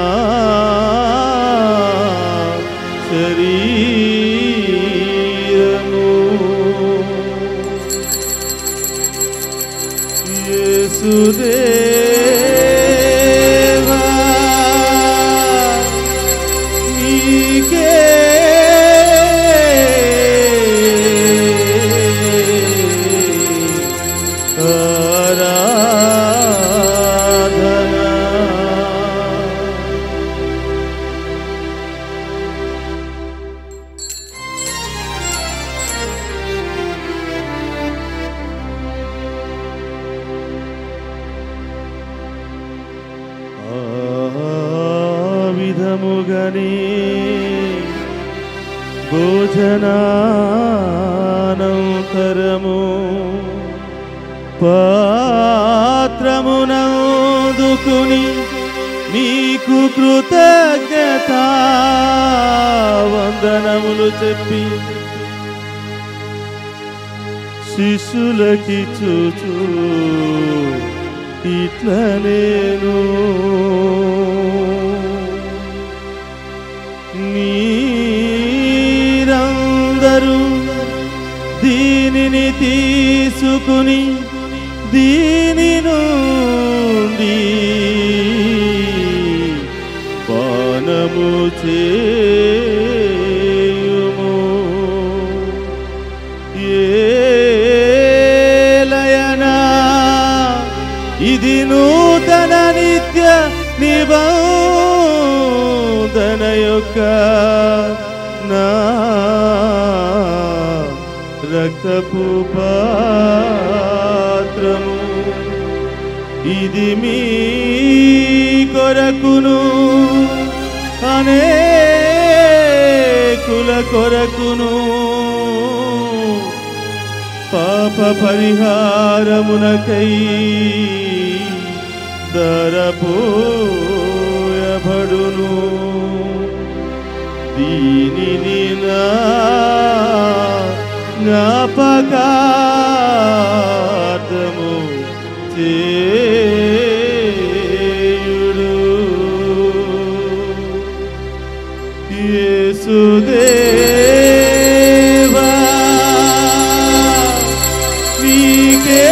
S2: శరీరము. యేసుదేవా నీకే ఆరాధన. విధముగని భోజనానంతరము పాత్రమునందుకుని మీకు కృతజ్ఞత వందనములు చెప్పి శిష్యులకి చూచు ఇట్లా నేను మీరందరూ దీనిని తీసుకుని దీని నుండి పానము చేయుము. ఏలయనా ఇది నూతన నిత్య నిబంధన యొక్క నా రక్తపు పాత్రము. ఇది మీ కొరకును అనేకుల కొరకును పాప పరిహారమునకై దరపోయబడును. దీనిని నా జ్ఞాపకార్థము చేయుడు. యేసుదేవా నీకే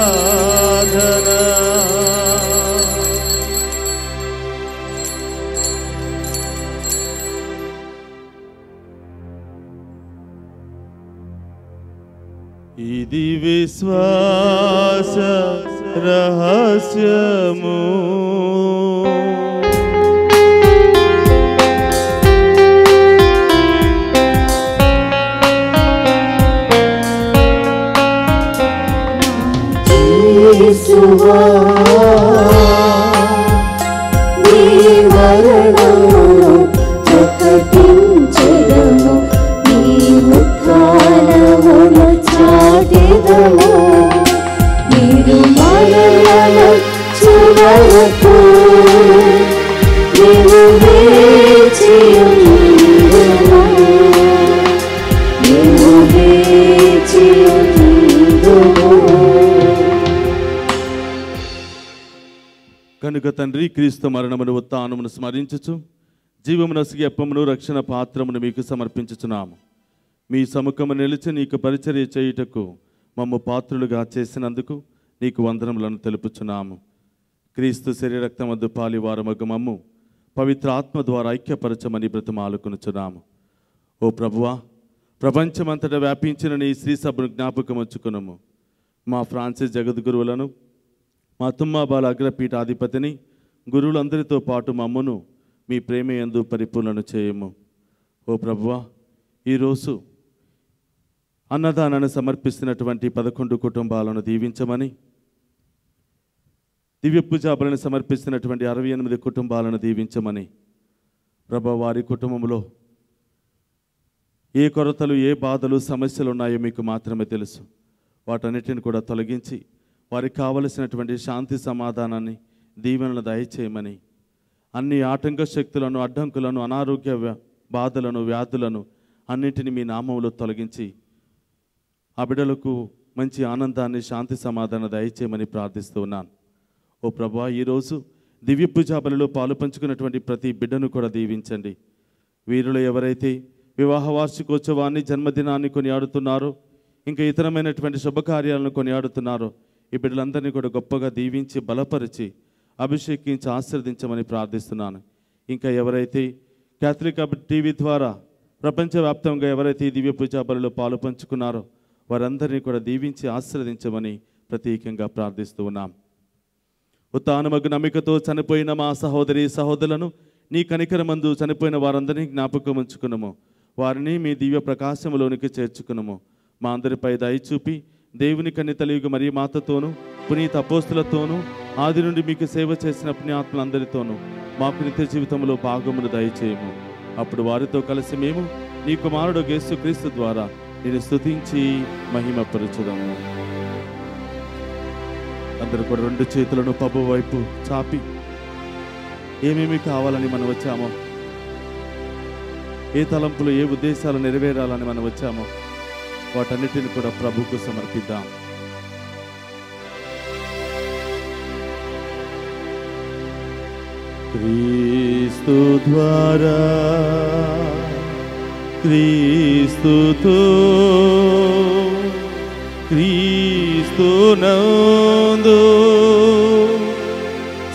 S2: ఆరాధన. ఇది విశ్వాస రహస్యము.
S3: యేసువా నీ మరణము ప్రకటించెదము, నీ ఉత్థానమును చాటెదము. మీరు మరణమొచ్చు వరకు నీవు వేచియుండుము, నీవు వేచియుండుము.
S2: కనుక తండ్రి క్రీస్తు మరణమును ఉత్థానమును స్మరించుచు జీవమునసిగి అప్పమును రక్షణ పాత్రమును మీకు సమర్పించుచున్నాము. మీ సముఖము నిలిచి నీకు పరిచర్య చేయుటకు మమ్ము పాత్రులుగా చేసినందుకు నీకు వందనములను తెలుపుచున్నాము. క్రీస్తు శరీరక్తమద్దు పాలివారమగు మమ్ము పవిత్ర ఆత్మ ద్వారా ఐక్యపరచమని బ్రతిమాలుకొనుచున్నాము. ఓ ప్రభువా, ప్రపంచమంతటా వ్యాపించిన నీ శ్రీ సభను జ్ఞాపకం ఉంచుకునము. మా ఫ్రాన్సిస్ జగద్గురువులను, మా తుమ్మాబాల అగ్రపీఠాధిపతిని, గురువులందరితో పాటు మమ్మను మీ ప్రేమ యందు పరిపూర్ణను చేయము. ఓ ప్రభువా, ఈరోజు అన్నదానాన్ని సమర్పిస్తున్నటువంటి 11 కుటుంబాలను దీవించమని, దివ్య పూజాబలను సమర్పిస్తున్నటువంటి 68 కుటుంబాలను దీవించమని, ప్రభు వారి కుటుంబంలో ఏ కొరతలు, ఏ బాధలు, సమస్యలు ఉన్నాయో మీకు మాత్రమే తెలుసు. వాటన్నిటిని కూడా తొలగించి వారికి కావలసినటువంటి శాంతి సమాధానాన్ని, దీవెనలు దయచేయమని, అన్ని ఆటంక శక్తులను, అడ్డంకులను, అనారోగ్య బాధలను, వ్యాధులను అన్నింటినీ మీ నామంలో తొలగించి ఆ బిడ్డలకు మంచి ఆనందాన్ని, శాంతి, సమాధానం దయచేయమని ప్రార్థిస్తూ ఉన్నాను. ఓ ప్రభువా, ఈరోజు దివ్య పూజా బలిలో పాలు పంచుకున్నటువంటి ప్రతి బిడ్డను కూడా దీవించండి. వీరిలో ఎవరైతే వివాహ వార్షికోత్సవాన్ని, జన్మదినాన్ని కొనియాడుతున్నారో, ఇంకా ఇతరమైనటువంటి శుభకార్యాలను కొనియాడుతున్నారో, ఈ బిడ్డలందరినీ కూడా గొప్పగా దీవించి, బలపరిచి, అభిషేకించి ఆశీర్వదించమని ప్రార్థిస్తున్నాను. ఇంకా ఎవరైతే క్యాథలిక్ టీవీ ద్వారా ప్రపంచవ్యాప్తంగా ఎవరైతే ఈ దివ్య పూజా బలిలో పాలు పంచుకున్నారో వారందరినీ కూడా దీవించి ఆశీర్వదించమని ప్రత్యేకంగా ప్రార్థిస్తూ ఉన్నాం. ఉత్థానమగు నమ్మికతో చనిపోయిన మా సహోదరి సహోదరులను నీ కనికరమందు చనిపోయిన వారందరినీ జ్ఞాపకం ఉంచుకున్నాము. వారిని మీ దివ్య ప్రకాశంలోనికి చేర్చుకున్నాము. మా అందరిపై దయ చూపి దేవుని కన్యతలియుగు మరియు మాతతోనూ, పునీత అపోస్తులతోనూ, ఆది నుండి మీకు సేవ చేసిన పుణ్యాత్మలందరితోనూ మాకు నిత్య జీవితంలో భాగమును దయచేయము. అప్పుడు వారితో కలిసి మేము నీ కుమారుడు యేసుక్రీస్తు ద్వారా నేను స్తుతించి మహిమపరచుదాము. అందరూ కూడా రెండు చేతులను ప్రభు వైపు చాపి ఏమేమి కావాలని మనం వచ్చామో, ఏ తలంపులు, ఏ ఉద్దేశాలు నెరవేరాలని మనం వచ్చామో వాటన్నిటిని కూడా ప్రభువుకు సమర్పిద్దాం. క్రీస్తు ద్వారా, క్రీస్తుతో, క్రీస్తునందు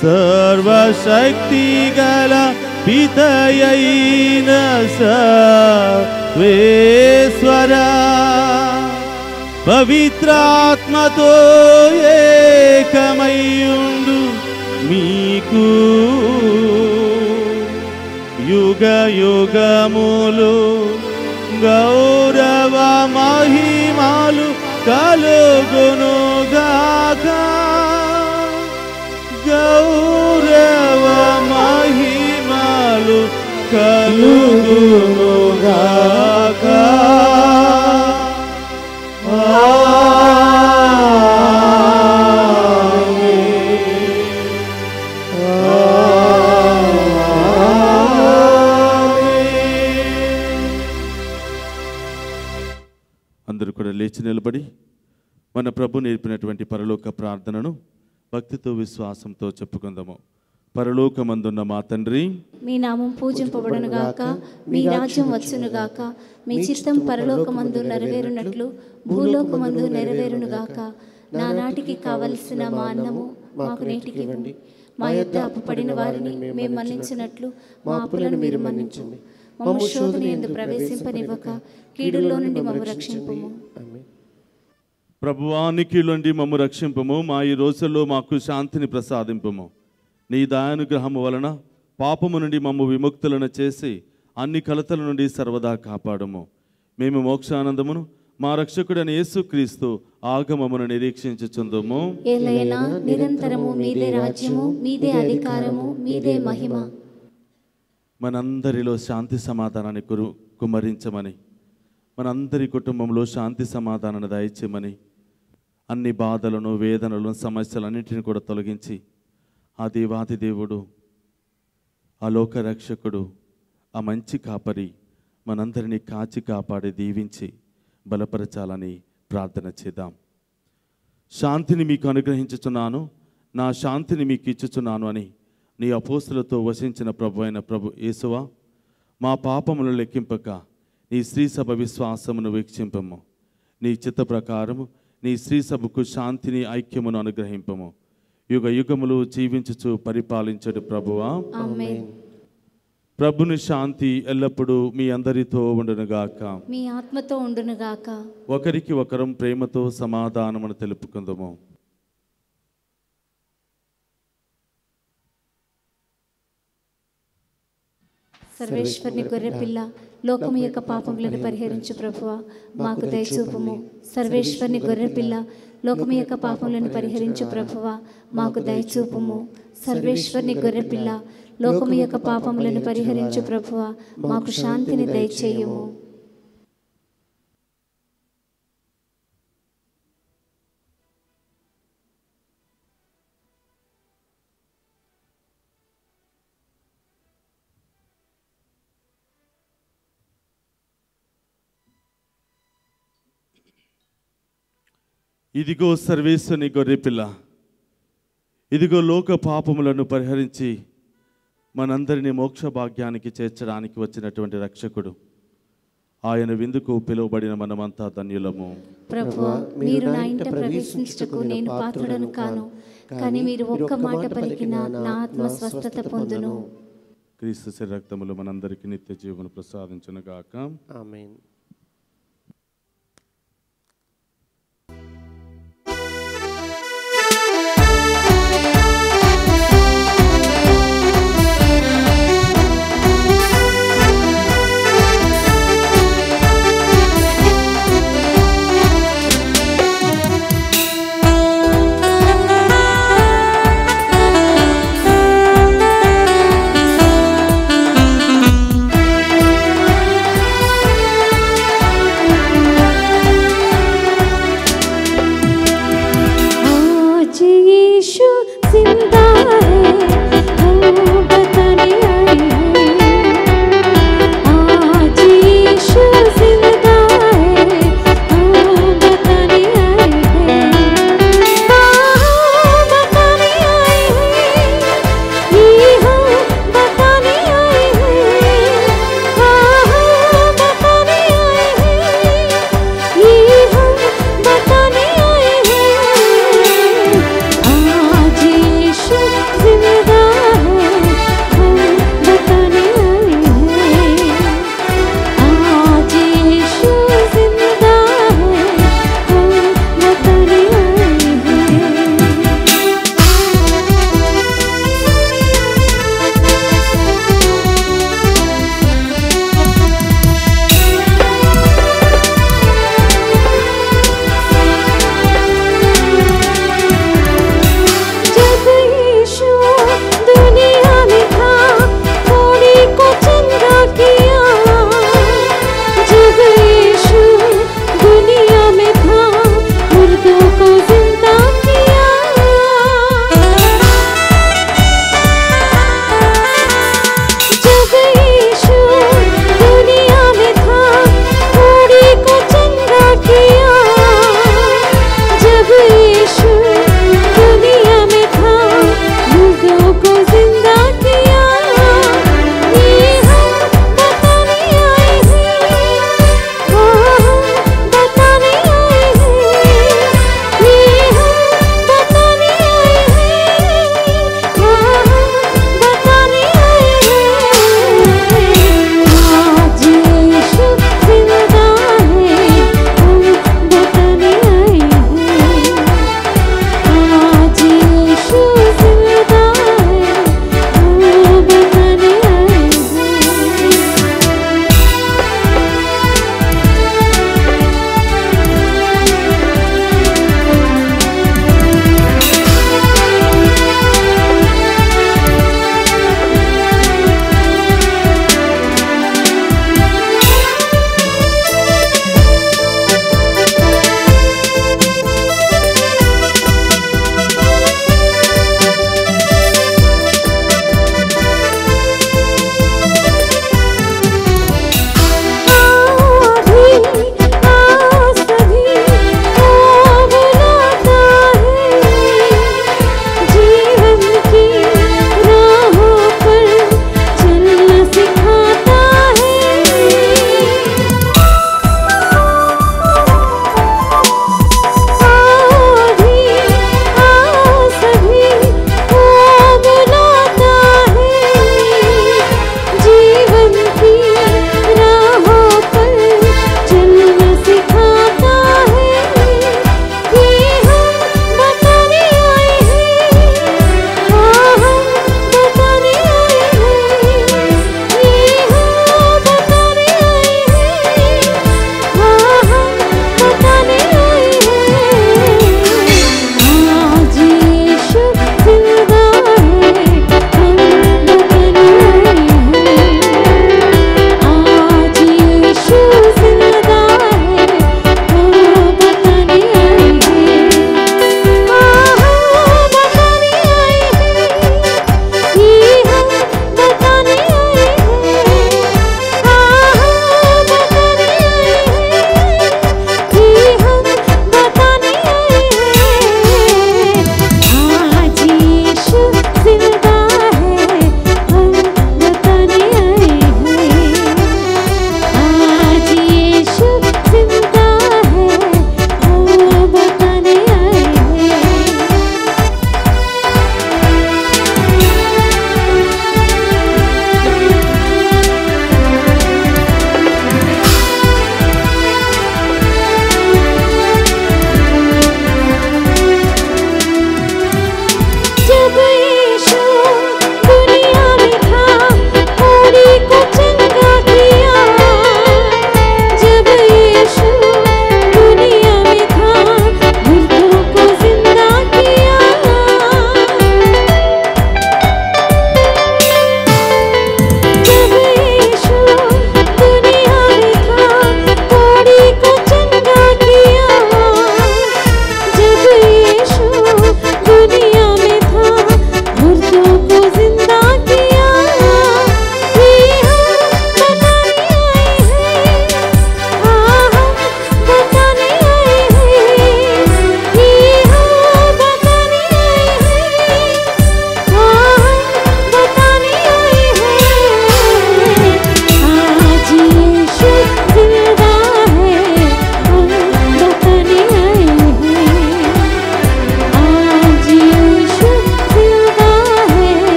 S2: సర్వశక్తి గల పితయైన సర్వేశ్వరా పవిత్రాత్మతో ఏకమయ్యుండు మీకు యుగ యుగములు గౌరవ మహిమలు కలుగునుగాక. గౌరవ మహిమలు కలుగునుగాక. అందరూ కూడా లేచి నిలబడి మన ప్రభు నేర్పినటువంటి పరలోక ప్రార్థనను భక్తితో, విశ్వాసంతో చెప్పుకుందాము. పరలోకమందున్న మా తండ్రి,
S1: మీ నామం పూజింపబడును గాక, మీ రాజ్యం వచ్చును గాక, మీ చిత్తం పరలోకమందు నెరవేరునట్లు భూలోకమందు నెరవేరును గాక. నానాటికి కావలసిన మా అన్నము మాకు నేటికి ఇవ్వండి. మా యొద్ద అప్పుపడిన వారిని మేము మన్నించినట్లు మా అప్పులను మీరు మన్నించండి. మమ్ము శోధన యందు ప్రవేశింపనివ్వక కీడులో నుండి మమ్ము రక్షింపుము.
S2: ప్రభువా, నీ కీడు నుండి మమ్ము రక్షింపము. మా ఈ రోజుల్లో మాకు శాంతిని ప్రసాదింపము. నీ దయానుగ్రహము వలన పాపము నుండి మమ్ము విముక్తులను చేసి అన్ని కలతల నుండి సర్వదా కాపాడము. మేము మోక్షానందమును మా రక్షకుడైన యేసుక్రీస్తు ఆగమమును నిరీక్షించుచుందుము.
S1: ఏలైనా నిరంతరము మీదే రాజ్యము, మీదే అధికారము, మీదే మహిమ.
S2: మనందరిలో శాంతి సమాధానాన్ని కుమ్మరించమని, మనందరి కుటుంబంలో శాంతి సమాధానాన్ని దయచేయమని, అన్ని బాధలను, వేదనలను, సమస్యలన్నింటినీ కూడా తొలగించి ఆ దేవాది దేవుడు, ఆ లోకరక్షకుడు, ఆ మంచి కాపరి మనందరినీ కాచి కాపాడి దీవించి బలపరచాలని ప్రార్థన చేద్దాం. శాంతిని మీకు అనుగ్రహించుచున్నాను, నా శాంతిని మీకు ఇచ్చుచున్నాను అని నీ అపోస్తులతో వసించిన ప్రభు అయిన ప్రభు యేసువా, మా పాపములు లెక్కింపక నీ శ్రీసభ విశ్వాసమును వీక్షింపము. నీ చిత్త ప్రకారము నీ శ్రీసభకు శాంతిని, ఐక్యమును అనుగ్రహింపము. యుగ యుగములు జీవించుచు పరిపాలించడు ప్రభువా.
S1: ఆమేన్.
S2: ప్రభుని శాంతి ఎల్లప్పుడూ మీ అందరితో ఉండునుగాక.
S1: మీ ఆత్మతో ఉండునుగాక.
S2: ఒకరికి ఒకరం ప్రేమతో సమాధానమును తెలుపుకుందాము.
S1: సర్వేశ్వరుని గొర్రెపిల్ల, లోకము యొక్క పాపములను పరిహరించు ప్రభువా, మాకు దయచూపుము. సర్వేశ్వరుని గొర్రెపిల్ల, లోకము యొక్క పాపములను పరిహరించు ప్రభువా, మాకు దయచూపుము. సర్వేశ్వరుని గొర్రెపిల్ల, లోకము యొక్క పాపములను పరిహరించు ప్రభువా, మాకు శాంతిని దయచేయుము.
S2: ఇదిగో సర్వేశ్వని గొర్రెపిల్ల, ఇదిగో లోక పాపములను పరిహరించి మనందరినీ మోక్ష భాగ్యానికి చేర్చడానికి వచ్చినటువంటి రక్షకుడు. ఆయన విందుకు పిలువబడిన మనమంతా ధన్యులము.
S1: ప్రభువా, మీరు నా ఇంట ప్రవేశించుటకు నేను పాత్రుడను కాను, కానీ మీరు ఒక్క మాట పలికిన నా ఆత్మ స్వస్థత పొందును.
S2: క్రీస్తు శరీర రక్తములు మనందరికీ నిత్య జీవన ప్రసాదించును గాక.
S6: ఆమేన్.
S3: ఆ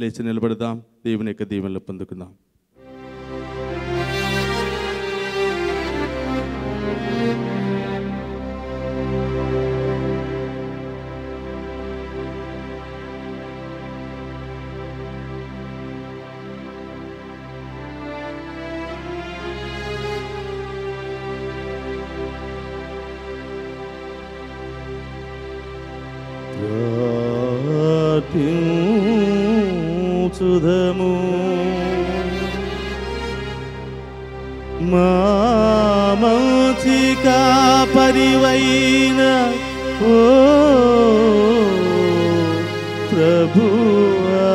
S2: లేచి నిలబడదాం, దేవుని యొక్క దీవెనలు పొందుకుందాం. ప్రార్థించుదము. మా మంచి కాపరివైన ఓ ప్రభువా,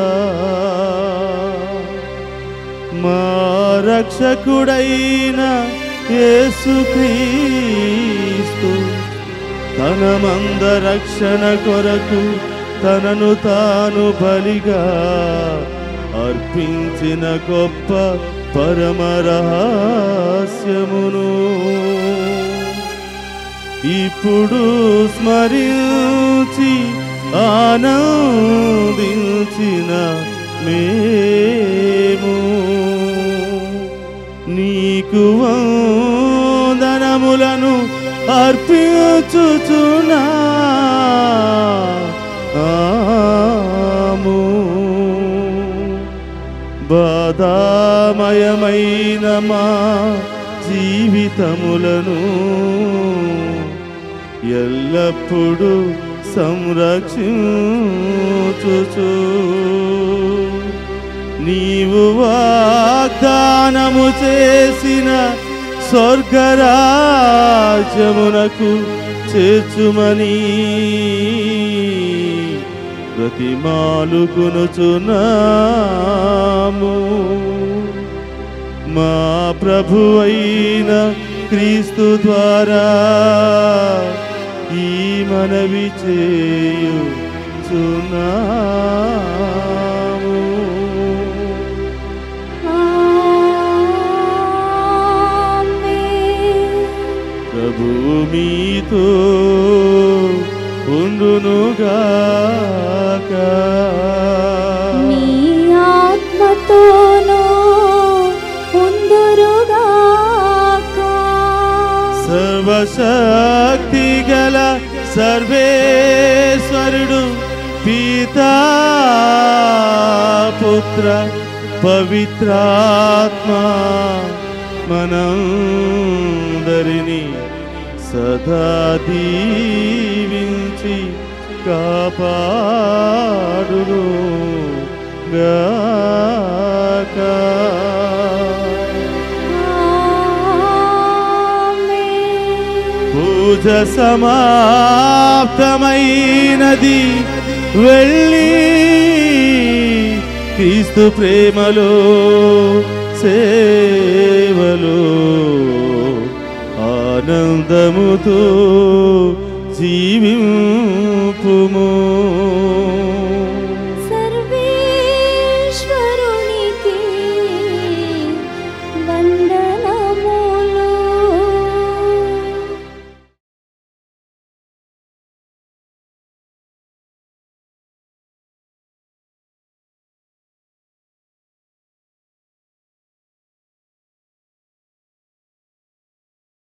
S2: మా రక్షకుడైన యేసుక్రీస్తు తన మంద రక్షణ కొరకు తనను తాను బలిగా అర్పించిన గొప్ప పరమ రహస్యమును ఇప్పుడు స్మరించి ఆనందించిన మేము నీకు వందనములను అర్పించుచున్నాము. బాధామయమైన మా జీవితములను ఎల్లప్పుడూ సంరక్షించుచు నీవు వాగ్దానము చేసిన స్వర్గరాజ్యమునకు చేర్చుమని బ్రతిమాలుకొనుచున్నాము. మా ప్రభువైన క్రీస్తు ద్వారా ఈ మనవి చేయుచున్నాము. ప్రభు మీతో ఉండునుగాక.
S3: నీ ఆత్మతోనూ ఉందురుగాక.
S2: సర్వశక్తి గల సర్వేశ్వరుడు పితా పుత్ర పవిత్రాత్మ మనందరినీ సదా దీవించి కాపాడును గాక. పూజ సమాప్తమైనది. వెళ్ళి క్రీస్తు ప్రేమలో సేవలో ఆనందముతో జీవించుడి.